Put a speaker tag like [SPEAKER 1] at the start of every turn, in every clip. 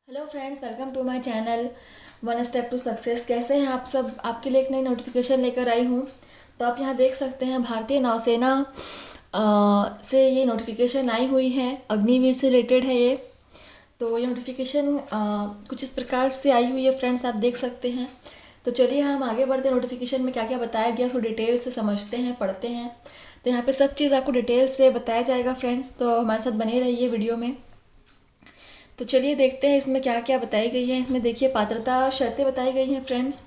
[SPEAKER 1] Hello friends, welcome to my channel one step to success. कैसे हैं आप सब? आपके लिए एक नई नोटिफिकेशन लेकर आई हूँ। तो आप यहाँ देख सकते हैं भारतीय नौसेना से ये नोटिफिकेशन आई हुई है। अग्निवीर से रिलेटेड है ये। तो ये नोटिफिकेशन कुछ इस प्रकार से आई हुई है फ्रेंड्स, आप देख सकते हैं। तो चलिए हम आगे बढ़ते हैं। नोटिफिकेशन में क्या क्या बताया गया उसको डिटेल से समझते हैं, पढ़ते हैं। तो यहाँ पे सब चीज़ आपको डिटेल से बताया जाएगा फ्रेंड्स, तो हमारे साथ बने रहिए वीडियो में। तो चलिए देखते हैं इसमें क्या क्या बताई गई है। इसमें देखिए पात्रता शर्तें बताई गई हैं फ्रेंड्स।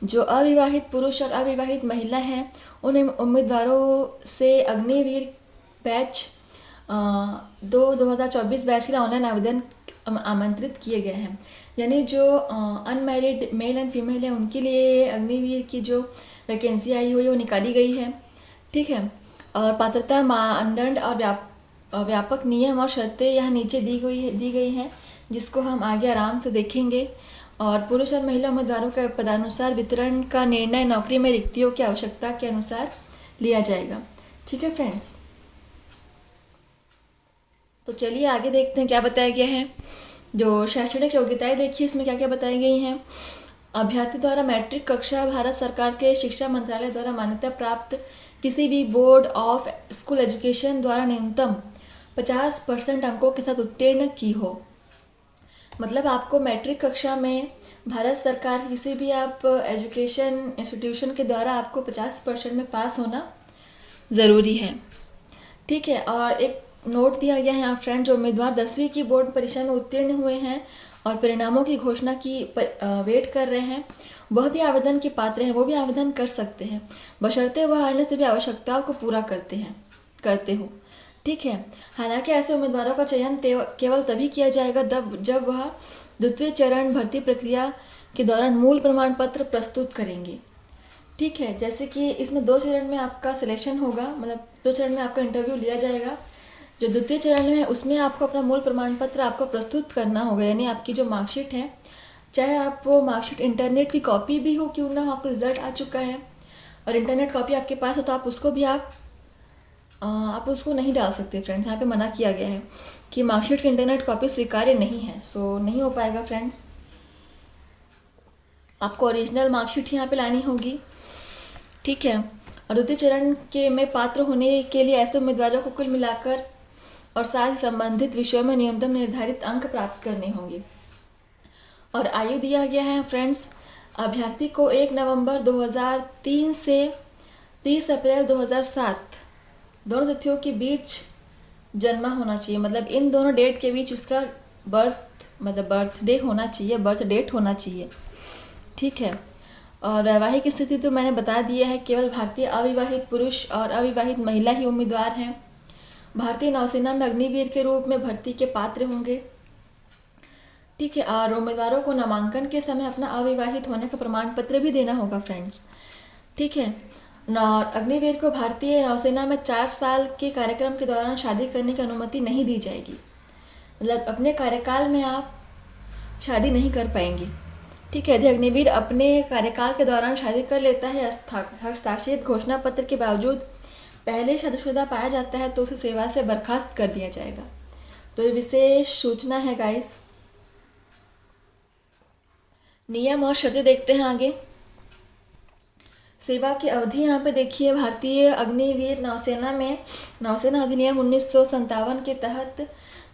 [SPEAKER 1] जो अविवाहित पुरुष और अविवाहित महिला हैं उन उम्मीदवारों से अग्निवीर बैच 2024 बैच के लिए ऑनलाइन आवेदन आमंत्रित किए गए हैं। यानी जो अनमैरिड मेल एंड फीमेल है उनके लिए अग्निवीर की जो वैकेंसी आई हुई है वो निकाली गई है। ठीक है। और पात्रता मानदंड और व्यापक नियम और शर्तें यहाँ नीचे दी गई हैं, जिसको हम आगे आराम से देखेंगे। और पुरुष और महिला उम्मीदवारों के पदानुसार वितरण का निर्णय नौकरी में रिक्तियों की आवश्यकता के अनुसार लिया जाएगा। ठीक है फ्रेंड्स, तो चलिए आगे देखते हैं क्या बताया गया है। जो शैक्षणिक योग्यताएं देखिए इसमें क्या क्या बताई गई हैं। अभ्यर्थी द्वारा मैट्रिक कक्षा भारत सरकार के शिक्षा मंत्रालय द्वारा मान्यता प्राप्त किसी भी बोर्ड ऑफ स्कूल एजुकेशन द्वारा न्यूनतम 50% अंकों के साथ उत्तीर्ण की हो। मतलब आपको मैट्रिक कक्षा में भारत सरकार किसी भी आप एजुकेशन इंस्टीट्यूशन के द्वारा आपको 50% में पास होना ज़रूरी है। ठीक है। और एक नोट दिया गया है यहाँ फ्रेंड, जो उम्मीदवार 10वीं की बोर्ड परीक्षा में उत्तीर्ण हुए हैं और परिणामों की घोषणा की वेट कर रहे हैं, वह भी आवेदन के पात्र हैं, वो भी आवेदन कर सकते हैं, बशर्ते वह अन्य सभी आवश्यकताओं को पूरा करते हो। ठीक है। हालांकि ऐसे उम्मीदवारों का चयन केवल तभी किया जाएगा जब वह द्वितीय चरण भर्ती प्रक्रिया के दौरान मूल प्रमाण पत्र प्रस्तुत करेंगे। ठीक है। जैसे कि इसमें 2 चरण में आपका सिलेक्शन होगा, मतलब 2 चरण में आपका इंटरव्यू लिया जाएगा। जो द्वितीय चरण में है उसमें आपको अपना मूल प्रमाण पत्र आपको प्रस्तुत करना होगा, यानी आपकी जो मार्कशीट है, चाहे आप वो मार्कशीट इंटरनेट की कॉपी भी हो क्यों ना हो, आपको रिजल्ट आ चुका है और इंटरनेट कॉपी आपके पास हो तो आप उसको भी आप उसको नहीं डाल सकते फ्रेंड्स। यहाँ पे मना किया गया है कि मार्कशीट की इंटरनेट कॉपी स्वीकार्य नहीं है, सो नहीं हो पाएगा फ्रेंड्स। आपको ओरिजिनल मार्कशीट यहाँ पे लानी होगी। ठीक है। और द्वितीय चरण के में पात्र होने के लिए ऐसे उम्मीदवारों को कुल मिलाकर और साथ ही संबंधित विषयों में न्यूनतम निर्धारित अंक प्राप्त करने होंगे। और आयु दिया गया है फ्रेंड्स, अभ्यर्थी को 1 नवंबर 2003 से 30 अप्रैल 2007 दोनों तिथियों के बीच जन्मा होना चाहिए। मतलब इन दोनों डेट के बीच उसका बर्थडे होना चाहिए, बर्थ डेट होना चाहिए। ठीक है। और वैवाहिक स्थिति तो मैंने बता दिया है, केवल भारतीय अविवाहित पुरुष और अविवाहित महिला ही उम्मीदवार हैं। भारतीय नौसेना में अग्निवीर के रूप में भर्ती के पात्र होंगे। ठीक है। और उम्मीदवारों को नामांकन के समय अपना अविवाहित होने का प्रमाण पत्र भी देना होगा फ्रेंड्स। ठीक है। और अग्निवीर को भारतीय नौसेना में 4 साल के कार्यक्रम के दौरान शादी करने की अनुमति नहीं दी जाएगी। मतलब अपने कार्यकाल में आप शादी नहीं कर पाएंगे। ठीक है। यदि अग्निवीर अपने कार्यकाल के दौरान शादी कर लेता है हस्ताक्षरित घोषणा पत्र के बावजूद पहले शादीशुदा पाया जाता है तो उसे सेवा से बर्खास्त कर दिया जाएगा। तो ये विशेष सूचना है गाइस। नियम और शर्तें देखते हैं आगे। सेवा की अवधि यहाँ पे देखिए, भारतीय अग्निवीर नौसेना में नौसेना अधिनियम 1957 के तहत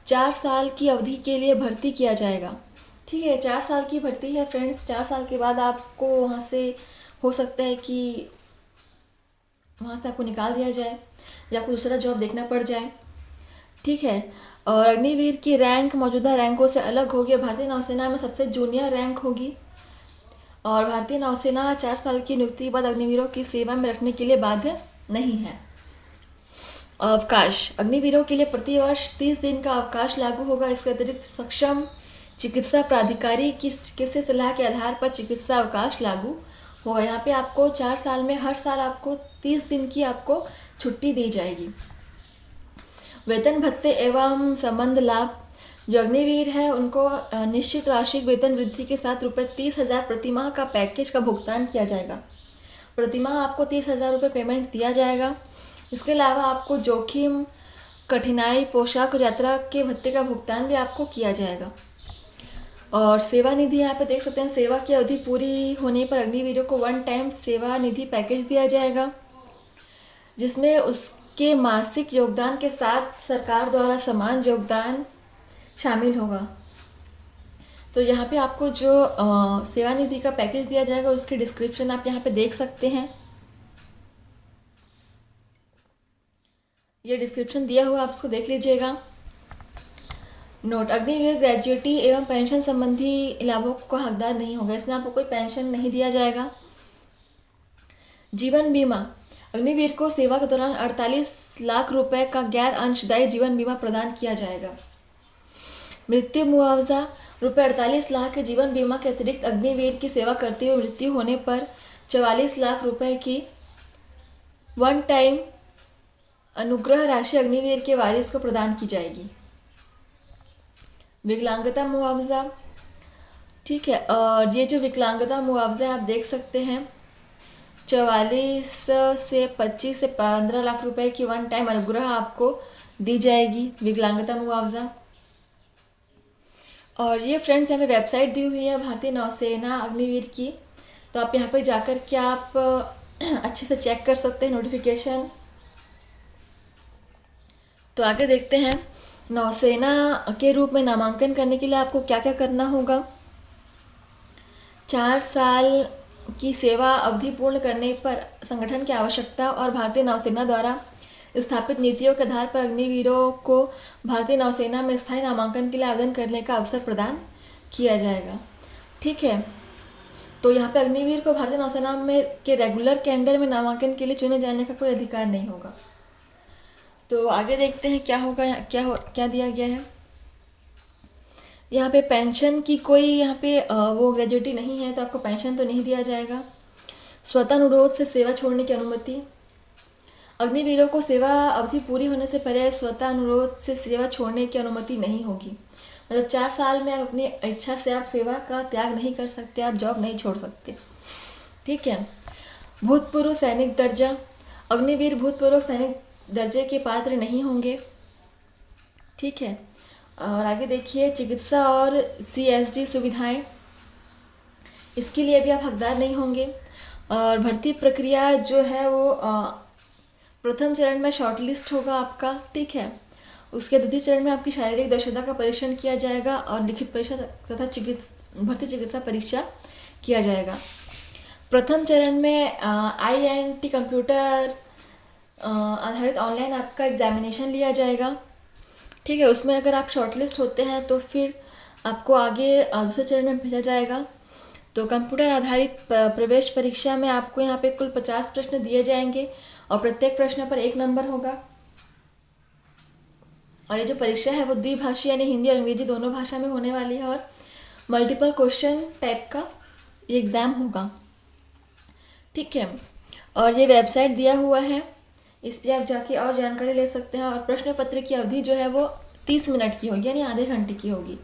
[SPEAKER 1] 4 साल की अवधि के लिए भर्ती किया जाएगा। ठीक है। 4 साल की भर्ती है फ्रेंड्स। 4 साल के बाद आपको वहाँ से हो सकता है कि वहाँ से आपको निकाल दिया जाए या आपको दूसरा जॉब देखना पड़ जाए। ठीक है। और अग्निवीर की रैंक मौजूदा रैंकों से अलग होगी। भारतीय नौसेना में सबसे जूनियर रैंक होगी और भारतीय नौसेना 4 साल की नियुक्ति के बाद अग्निवीरों की सेवा में रखने के लिए बाध्य नहीं है। अवकाश, अग्निवीरों के लिए प्रतिवर्ष 30 दिन का अवकाश लागू होगा। इसके अतिरिक्त सक्षम चिकित्सा प्राधिकारी की चिकित्सा सलाह के आधार पर चिकित्सा अवकाश लागू होगा। यहाँ पे आपको 4 साल में हर साल आपको 30 दिन की आपको छुट्टी दी जाएगी। वेतन भत्ते एवं संबंध लाभ, जो अग्निवीर है उनको निश्चित वार्षिक वेतन वृद्धि के साथ ₹30,000 प्रतिमाह का पैकेज का भुगतान किया जाएगा। प्रतिमाह आपको 30,000 रुपये पेमेंट दिया जाएगा। इसके अलावा आपको जोखिम, कठिनाई, पोशाक और यात्रा के भत्ते का भुगतान भी आपको किया जाएगा। और सेवा निधि यहाँ पे देख सकते हैं, सेवा की अवधि पूरी होने पर अग्निवीरों को वन टाइम सेवा निधि पैकेज दिया जाएगा, जिसमें उसके मासिक योगदान के साथ सरकार द्वारा समान योगदान शामिल होगा। तो यहाँ पे आपको जो सेवा निधि का पैकेज दिया जाएगा उसकी डिस्क्रिप्शन आप यहाँ पे देख सकते हैं। ये डिस्क्रिप्शन दिया हुआ, आप उसको देख लीजिएगा। नोट, अग्निवीर ग्रेजुएटी एवं पेंशन संबंधी लाभों का हकदार नहीं होगा, इसमें आपको कोई पेंशन नहीं दिया जाएगा। जीवन बीमा, अग्निवीर को सेवा के दौरान 48 लाख रुपए का गैर अंशदायी जीवन बीमा प्रदान किया जाएगा। मृत्यु मुआवजा, रुपये 48 लाख के जीवन बीमा के अतिरिक्त अग्निवीर की सेवा करते हुए मृत्यु होने पर 44 लाख रुपए की वन टाइम अनुग्रह राशि अग्निवीर के वारिस को प्रदान की जाएगी। विकलांगता मुआवजा, ठीक है, और ये जो विकलांगता मुआवजा आप देख सकते हैं, 44 से 25 से 15 लाख रुपए की वन टाइम अनुग्रह आपको दी जाएगी, विकलांगता मुआवजा। और ये फ्रेंड्स यहाँ पे वेबसाइट दी हुई है भारतीय नौसेना अग्निवीर की, तो आप यहाँ पे जाकर के आप अच्छे से चेक कर सकते हैं नोटिफिकेशन। तो आगे देखते हैं, नौसेना के रूप में नामांकन करने के लिए आपको क्या क्या करना होगा। 4 साल की सेवा अवधि पूर्ण करने पर संगठन की आवश्यकता और भारतीय नौसेना द्वारा स्थापित नीतियों के आधार पर अग्निवीरों को भारतीय नौसेना में स्थायी नामांकन के लिए आवेदन करने का अवसर प्रदान किया जाएगा। ठीक है, तो यहाँ पे अग्निवीर को भारतीय नौसेना में के रेगुलर कैडर में नामांकन के लिए चुने जाने का कोई अधिकार नहीं होगा। तो आगे देखते हैं क्या होगा, क्या दिया गया है। यहाँ पे पेंशन की कोई यहाँ पे वो ग्रेजुएटी नहीं है, तो आपको पेंशन तो नहीं दिया जाएगा। स्वतः अनुरोध से सेवा छोड़ने की अनुमति, अग्निवीरों को सेवा अवधि पूरी होने से पहले स्वतः अनुरोध से सेवा छोड़ने की अनुमति नहीं होगी। मतलब 4 साल में आप अपनी इच्छा से आप सेवा का त्याग नहीं कर सकते, आप जॉब नहीं छोड़ सकते। ठीक है, भूतपूर्व सैनिक दर्जा, अग्निवीर भूतपूर्व सैनिक दर्जे के पात्र नहीं होंगे। ठीक है, और आगे देखिए, चिकित्सा और CSD सुविधाएं, इसके लिए भी आप हकदार नहीं होंगे। और भर्ती प्रक्रिया जो है वो प्रथम चरण में शॉर्टलिस्ट होगा आपका। ठीक है, उसके द्वितीय चरण में आपकी शारीरिक दक्षता का परीक्षण किया जाएगा और लिखित परीक्षा तथा भर्ती चिकित्सा परीक्षा किया जाएगा। प्रथम चरण में INT कंप्यूटर आधारित ऑनलाइन आपका एग्जामिनेशन लिया जाएगा। ठीक है, उसमें अगर आप शॉर्टलिस्ट होते हैं तो फिर आपको आगे दूसरे चरण में भेजा जाएगा। तो कंप्यूटर आधारित प्रवेश परीक्षा में आपको यहाँ पे कुल 50 प्रश्न दिए जाएंगे और प्रत्येक प्रश्न पर 1 नंबर होगा। और ये जो परीक्षा है वो द्विभाषी यानी हिंदी और अंग्रेजी दोनों भाषा में होने वाली है और मल्टीपल क्वेश्चन टाइप का ये एग्ज़ाम होगा। ठीक है, और ये वेबसाइट दिया हुआ है, इस पर आप जाके और जानकारी ले सकते हैं। और प्रश्न पत्र की अवधि जो है वो 30 मिनट की होगी यानी आधे घंटे की होगी।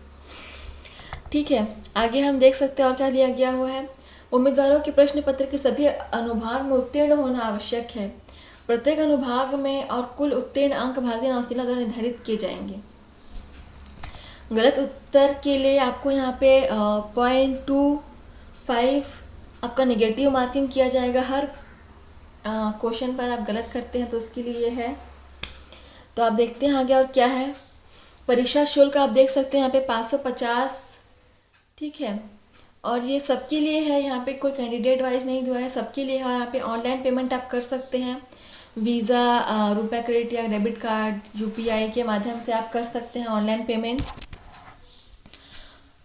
[SPEAKER 1] ठीक है, आगे हम देख सकते हैं और क्या दिया गया हुआ है। उम्मीदवारों के प्रश्न पत्र के सभी अनुभाग में उत्तीर्ण होना आवश्यक है। प्रत्येक अनुभाग में और कुल उत्तीर्ण अंक भारतीय नौसेना द्वारा निर्धारित किए जाएंगे। गलत उत्तर के लिए आपको यहाँ पे 0.25 आपका नेगेटिव मार्किंग किया जाएगा। हर क्वेश्चन पर आप गलत करते हैं तो उसके लिए है। तो आप देखते हैं आगे और क्या है। परीक्षा शुल्क आप देख सकते हैं यहाँ पे 550। ठीक है, और ये सबके लिए है, यहाँ पे कोई कैंडिडेट वाइज नहीं हुआ है, सबके लिए है। यहाँ पे ऑनलाइन पेमेंट आप कर सकते हैं, वीज़ा, रुपए क्रेडिट या डेबिट कार्ड, UPI के माध्यम से आप कर सकते हैं ऑनलाइन पेमेंट।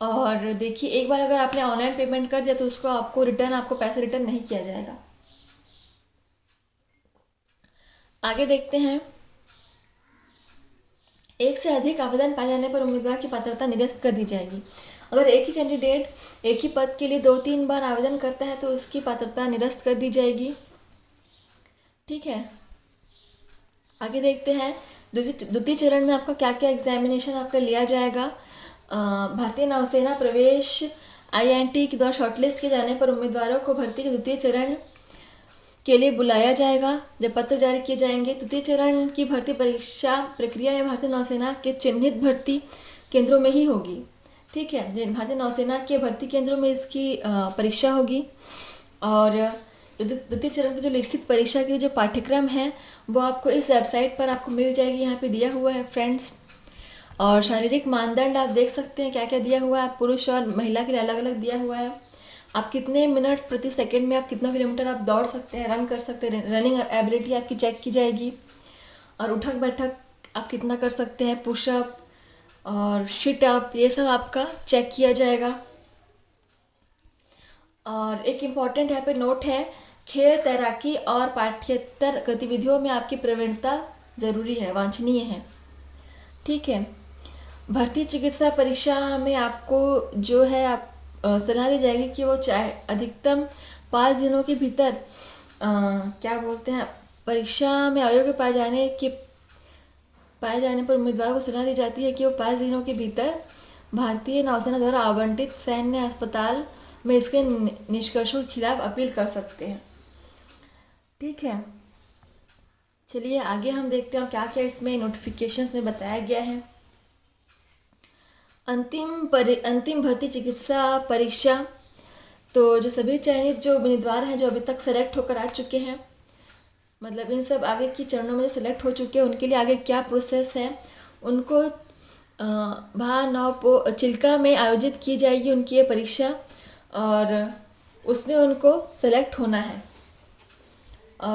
[SPEAKER 1] और देखिए, एक बार अगर आपने ऑनलाइन पेमेंट कर दिया तो उसको आपको पैसे रिटर्न नहीं किया जाएगा। आगे देखते हैं, एक से अधिक आवेदन पाए जाने पर उम्मीदवार की पात्रता निरस्त कर दी जाएगी। अगर एक ही कैंडिडेट एक ही पद के लिए 2-3 बार आवेदन करता है तो उसकी पात्रता निरस्त कर दी जाएगी। ठीक है, आगे देखते हैं, द्वितीय चरण में आपका क्या क्या एग्जामिनेशन आपका लिया जाएगा। भारतीय नौसेना प्रवेश INT के द्वारा शॉर्टलिस्ट किए जाने पर उम्मीदवारों को भर्ती के द्वितीय चरण के लिए बुलाया जाएगा जब पत्र जारी किए जाएंगे। तृतीय चरण की भर्ती परीक्षा प्रक्रिया में भारतीय नौसेना के चिन्हित भर्ती केंद्रों में ही होगी। ठीक है। भारतीय नौसेना के भर्ती केंद्रों में इसकी परीक्षा होगी। और द्वितीय चरण की जो लिखित परीक्षा के लिए जो पाठ्यक्रम है वो आपको इस वेबसाइट पर आपको मिल जाएगी, यहाँ पे दिया हुआ है फ्रेंड्स। और शारीरिक मानदंड आप देख सकते हैं क्या क्या दिया हुआ है, पुरुष और महिला के लिए अलग अलग दिया हुआ है। आप कितने मिनट प्रति सेकंड में आप कितना किलोमीटर आप दौड़ सकते हैं, रन कर सकते हैं, रनिंग एबिलिटी आपकी चेक की जाएगी। और उठक बैठक आप कितना कर सकते हैं, पुशअप और शिटअप, ये सब आपका चेक किया जाएगा। और एक इम्पॉर्टेंट यहाँ पे नोट है, खेल, तैराकी और पाठ्येतर गतिविधियों में आपकी प्रवीणता ज़रूरी है, वांछनीय है। ठीक है। भर्ती चिकित्सा परीक्षा में आपको जो है आप सलाह दी जाएगी कि वो चाहे अधिकतम 5 दिनों के भीतर क्या बोलते हैं, परीक्षा में अयोग्य पाए जाने पर उम्मीदवार को सलाह दी जाती है कि वो 5 दिनों के भीतर भारतीय नौसेना द्वारा आवंटित सैन्य अस्पताल में इसके निष्कर्षों के खिलाफ अपील कर सकते हैं। ठीक है। चलिए आगे हम देखते हैं क्या क्या इसमें नोटिफिकेशंस में बताया गया है। अंतिम भर्ती चिकित्सा परीक्षा, तो जो सभी चयनित जो उम्मीदवार हैं जो अभी तक सेलेक्ट होकर आ चुके हैं, मतलब इन सब आगे की चरणों में जो सेलेक्ट हो चुके हैं उनके लिए आगे क्या प्रोसेस है, उनको चिल्का में आयोजित की जाएगी उनकी ये परीक्षा और उसमें उनको सेलेक्ट होना है।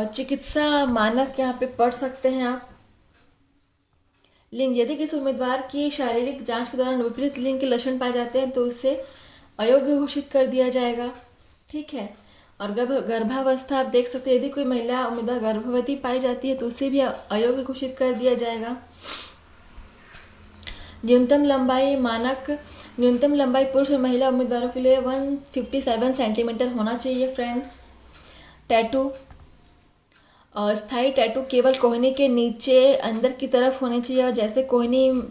[SPEAKER 1] चिकित्सा मानक यहाँ पे पढ़ सकते हैं आप। लिंग, यदि किसी उम्मीदवार की शारीरिक जांच के दौरान विपरीत लिंग के लक्षण पाए जाते हैं तो उसे अयोग्य घोषित कर दिया जाएगा। ठीक है। और गर्भावस्था आप देख सकते हैं, यदि कोई महिला उम्मीदवार गर्भवती पाई जाती है तो उसे भी अयोग्य घोषित कर दिया जाएगा। न्यूनतम लंबाई पुरुष और महिला उम्मीदवारों के लिए 157 सेंटीमीटर होना चाहिए फ्रेंड्स। टैटू, स्थायी टैटू केवल कोहनी के नीचे अंदर की तरफ होनी चाहिए और जैसे कोहनी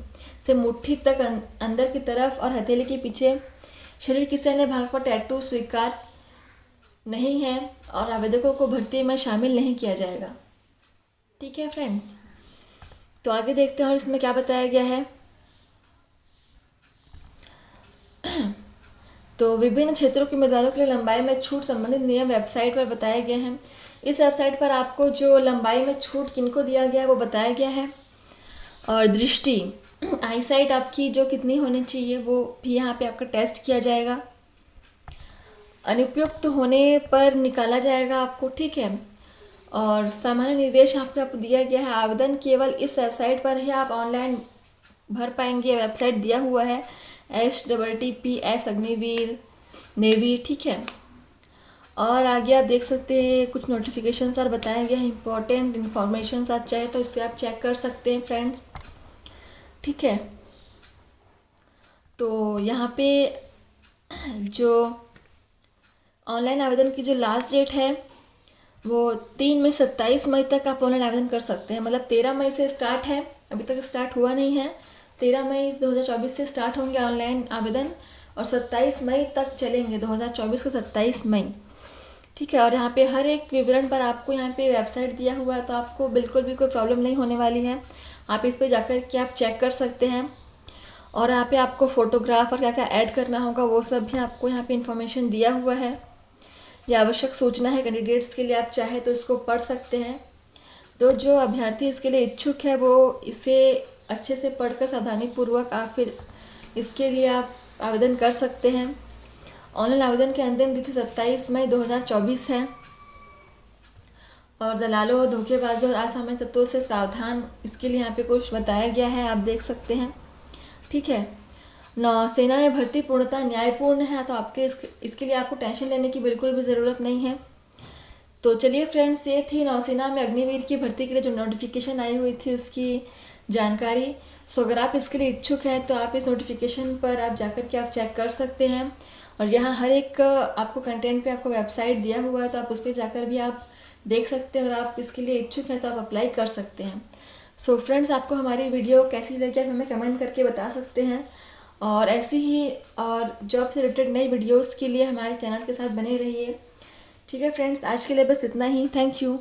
[SPEAKER 1] से मुट्ठी तक अंदर की तरफ और हथेली के पीछे शरीर किसी अन्य भाग पर टैटू स्वीकार नहीं है और आवेदकों को भर्ती में शामिल नहीं किया जाएगा। ठीक है फ्रेंड्स, तो आगे देखते हैं और इसमें क्या बताया गया है। तो विभिन्न क्षेत्रों के उम्मीदवारों के लिए लंबाई में छूट संबंधित नियम वेबसाइट पर बताए गए हैं। इस वेबसाइट पर आपको जो लंबाई में छूट किनको दिया गया है वो बताया गया है। और दृष्टि, आईसाइट आपकी जो कितनी होनी चाहिए वो भी यहाँ पे आपका टेस्ट किया जाएगा। अनुपयुक्त होने पर निकाला जाएगा आपको। ठीक है। और सामान्य निर्देश आपको दिया गया है, आवेदन केवल इस वेबसाइट पर ही आप ऑनलाइन भर पाएंगे। वेबसाइट दिया हुआ है https अग्निवीर नेवी। ठीक है। और आगे आप देख सकते हैं कुछ नोटिफिकेशंस और बताया गया है, इंपॉर्टेंट इन्फॉर्मेशंस आप चाहे तो इससे आप चेक कर सकते हैं फ्रेंड्स। ठीक है। तो यहाँ पे जो ऑनलाइन आवेदन की जो लास्ट डेट है वो 3 मई 27 मई तक आप ऑनलाइन आवेदन कर सकते हैं। मतलब 13 मई से स्टार्ट है, अभी तक स्टार्ट हुआ नहीं है। 13 मई 2024 से स्टार्ट होंगे ऑनलाइन आवेदन और 27 मई तक चलेंगे, 2024 का 27 मई। ठीक है। और यहाँ पे हर एक विवरण पर आपको यहाँ पे वेबसाइट दिया हुआ है तो आपको बिल्कुल भी कोई प्रॉब्लम नहीं होने वाली है। आप इस पर जाकर के आप चेक कर सकते हैं। और यहाँ पे आपको फ़ोटोग्राफ और क्या क्या ऐड करना होगा वो सब भी आपको यहाँ पे इंफॉर्मेशन दिया हुआ है। ये आवश्यक सूचना है कैंडिडेट्स के लिए, आप चाहे तो इसको पढ़ सकते हैं। तो जो अभ्यर्थी इसके लिए इच्छुक है वो इसे अच्छे से पढ़कर सावधानीपूर्वक आप फिर इसके लिए आप आवेदन कर सकते हैं। ऑनलाइन आवेदन की अंतिम तिथि 27 मई 2024 है। और दलालों, धोखेबाजों और असामान्य तत्वों से सावधान, इसके लिए यहाँ पे कुछ बताया गया है, आप देख सकते हैं। ठीक है। नौसेना में भर्ती पूर्णतः न्यायपूर्ण है तो आपके इसके लिए आपको टेंशन लेने की बिल्कुल भी ज़रूरत नहीं है। तो चलिए फ्रेंड्स, ये थी नौसेना में अग्निवीर की भर्ती के लिए जो नोटिफिकेशन आई हुई थी उसकी जानकारी। सो अगर आप इसके लिए इच्छुक हैं तो आप इस नोटिफिकेशन पर आप जाकर के आप चेक कर सकते हैं। और यहाँ हर एक आपको कंटेंट पे आपको वेबसाइट दिया हुआ है तो आप उस पर जाकर भी आप देख सकते हैं और आप इसके लिए इच्छुक हैं तो आप अप्लाई कर सकते हैं। सो फ्रेंड्स, आपको हमारी वीडियो कैसी लगी आप हमें कमेंट करके बता सकते हैं। और ऐसी ही और जॉब से रिलेटेड नई वीडियोस के लिए हमारे चैनल के साथ बने रहिए। ठीक है फ्रेंड्स, आज के लिए बस इतना ही। Thank you.